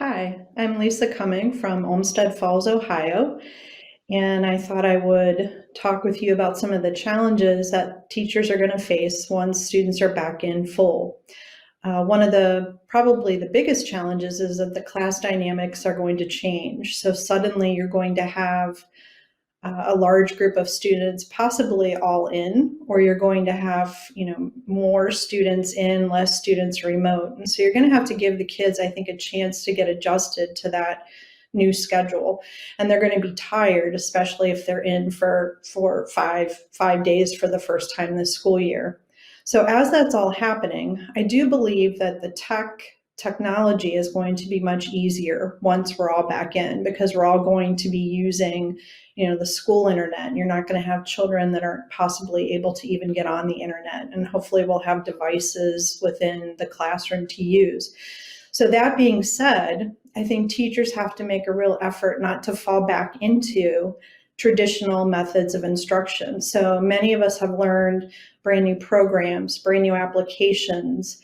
Hi, I'm Lisa Cumming from Olmsted Falls, Ohio, and I thought I would talk with you about some of the challenges that teachers are going to face once students are back in full. One of probably the biggest challenges is that the class dynamics are going to change. So suddenly you're going to have a large group of students possibly all in, or you're going to have more students in, less students remote, and so you're going to have to give the kids, I think, a chance to get adjusted to that new schedule. And they're going to be tired, especially if they're in for 5 days for the first time this school year. So as that's all happening, I do believe that the technology is going to be much easier once we're all back in, because we're all going to be using the school internet, and you're not going to have children that aren't possibly able to even get on the internet, and hopefully we'll have devices within the classroom to use. So that being said, I think teachers have to make a real effort not to fall back into traditional methods of instruction. So many of us have learned brand new programs, brand new applications,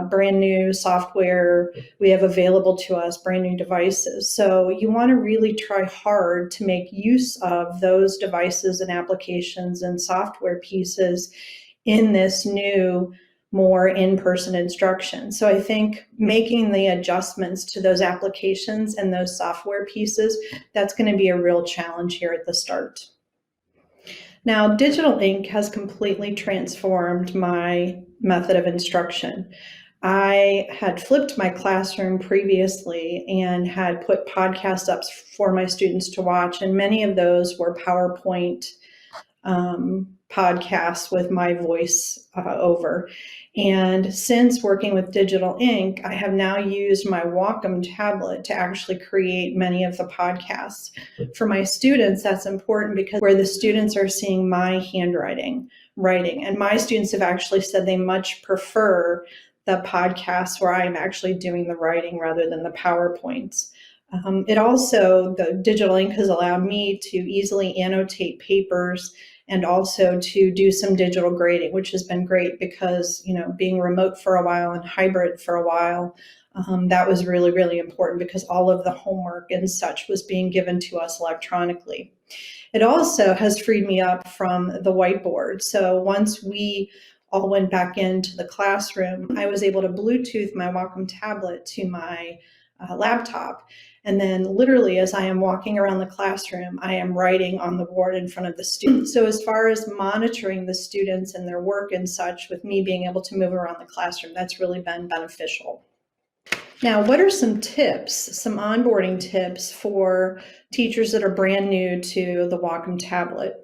brand new software we have available to us, brand new devices. So you want to really try hard to make use of those devices and applications and software pieces in this new, more in-person instruction. So I think making the adjustments to those applications and those software pieces, that's going to be a real challenge here at the start. Now, digital ink has completely transformed my method of instruction. I had flipped my classroom previously and had put podcasts up for my students to watch, and many of those were PowerPoint podcasts with my voice over. And since working with digital ink, I have now used my Wacom tablet to actually create many of the podcasts. For my students, that's important because where the students are seeing my handwriting, writing, and my students have actually said they much prefer the podcasts where I'm actually doing the writing rather than the PowerPoints. The digital ink has allowed me to easily annotate papers and also to do some digital grading, which has been great because, being remote for a while and hybrid for a while, that was really, really important because all of the homework and such was being given to us electronically. It also has freed me up from the whiteboard. So once we all went back into the classroom, I was able to Bluetooth my Wacom tablet to my laptop. And then literally as I am walking around the classroom, I am writing on the board in front of the students. So as far as monitoring the students and their work and such, with me being able to move around the classroom, that's really been beneficial. Now, what are some tips, some onboarding tips for teachers that are brand new to the Wacom tablet?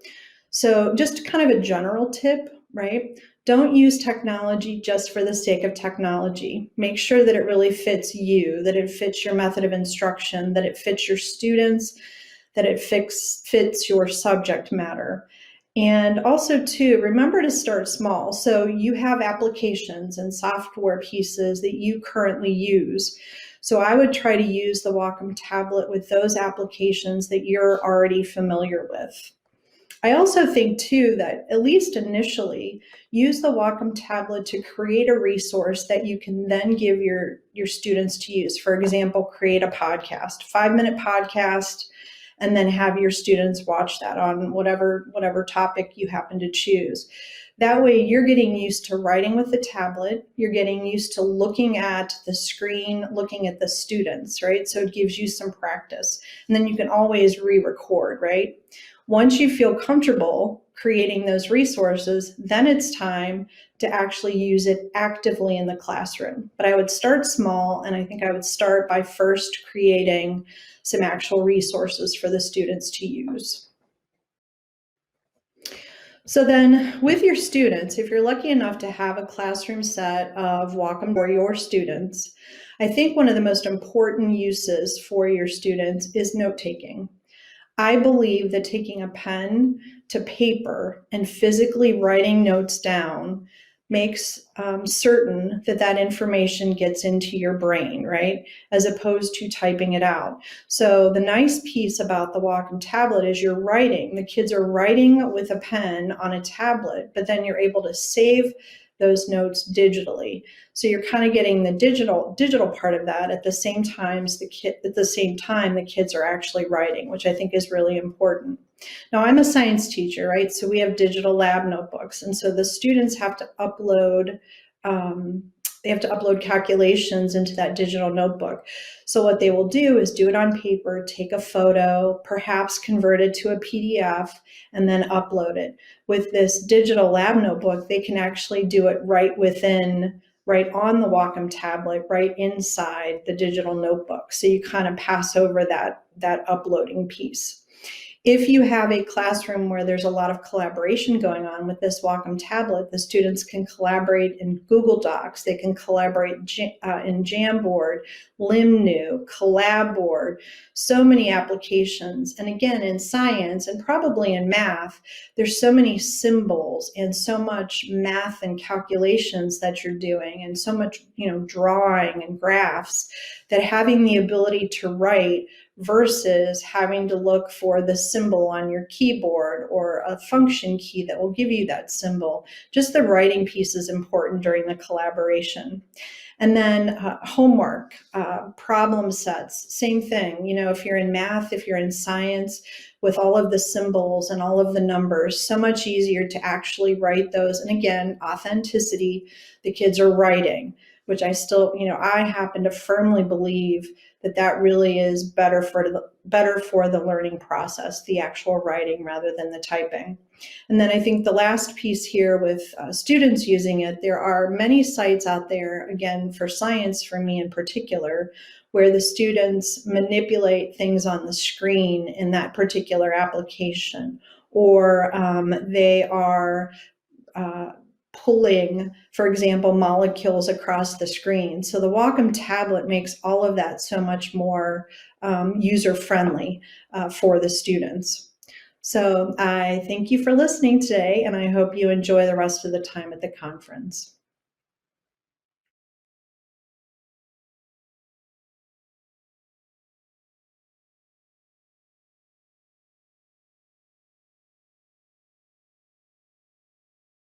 So just kind of a general tip, right? Don't use technology just for the sake of technology. Make sure that it really fits you, that it fits your method of instruction, that it fits your students, that it fits your subject matter. And also, too, remember to start small. So you have applications and software pieces that you currently use. So I would try to use the Wacom tablet with those applications that you're already familiar with. I also think, too, that at least initially, use the Wacom tablet to create a resource that you can then give your students to use. For example, create a podcast, 5-minute podcast, and then have your students watch that on whatever topic you happen to choose. That way you're getting used to writing with the tablet, you're getting used to looking at the screen, looking at the students, right? So it gives you some practice. And then you can always re-record, right? Once you feel comfortable creating those resources, then it's time to actually use it actively in the classroom. But I would start small, and I think I would start by first creating some actual resources for the students to use. So then with your students, if you're lucky enough to have a classroom set of Wacom for your students, I think one of the most important uses for your students is note-taking. I believe that taking a pen to paper and physically writing notes down makes certain that that information gets into your brain, right? As opposed to typing it out. So the nice piece about the Wacom tablet is you're writing. The kids are writing with a pen on a tablet, but then you're able to save those notes digitally. So you're kind of getting the digital part of that at the same time the kids are actually writing, which I think is really important. Now, I'm a science teacher, right? So we have digital lab notebooks, and so the students have to upload calculations into that digital notebook. So what they will do is do it on paper, take a photo, perhaps convert it to a PDF, and then upload it. With this digital lab notebook, they can actually do it right on the Wacom tablet, right inside the digital notebook. So you kind of pass over that uploading piece. If you have a classroom where there's a lot of collaboration going on with this Wacom tablet, the students can collaborate in Google Docs, they can collaborate in Jamboard, Limnu, Collabboard, so many applications. And again, in science and probably in math, there's so many symbols and so much math and calculations that you're doing and so much, drawing and graphs, that having the ability to write versus having to look for the symbol on your keyboard or a function key that will give you that symbol. Just the writing piece is important during the collaboration. And then homework, problem sets, same thing. If you're in math, if you're in science, with all of the symbols and all of the numbers, so much easier to actually write those. And again, authenticity, the kids are writing, which I happen to firmly believe that really is better for the learning process, the actual writing rather than the typing. And then I think the last piece here with students using it, there are many sites out there, again, for science, for me in particular, where the students manipulate things on the screen in that particular application, or they are pulling, for example, molecules across the screen. So the Wacom tablet makes all of that so much more user-friendly for the students. So I thank you for listening today, and I hope you enjoy the rest of the time at the conference.